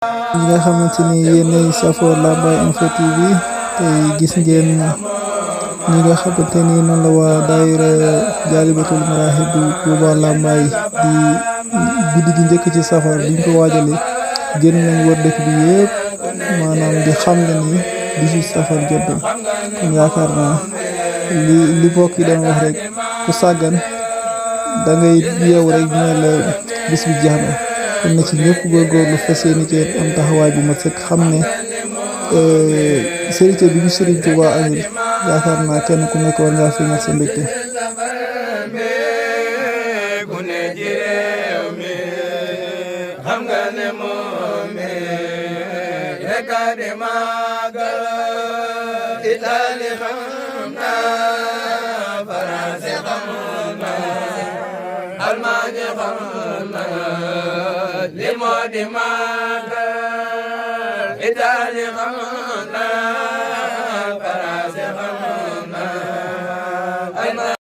ñi nga xamante ni yéenay safoo Lambaye Info TV tey gis ngeen ñi nga xamante ni noonu la waa daayira Jaalibatul Maraaxib bu Touba Lambaye di guddi gi njëkk ci safar biñ ko waajalee génn nañ wër dëkk bi yëpp maanaam di xam ne ni bisu safar jot na kon yaakaar naa li mbokk yi doon wax rek ku sàggan da ngay yeewu rek ñu ne la bis bi jeex na kon na ci ñëpp góorgóorlu fas yéene ci am taxawaay bu mat sëkk xam ne sërite bi ñu Sëriñ Tuubaa amul yaakaar naa kenn ku nekk war ngaa feeñal sa mbégte. Almaañi xam na li moo di màggal Itaali xam na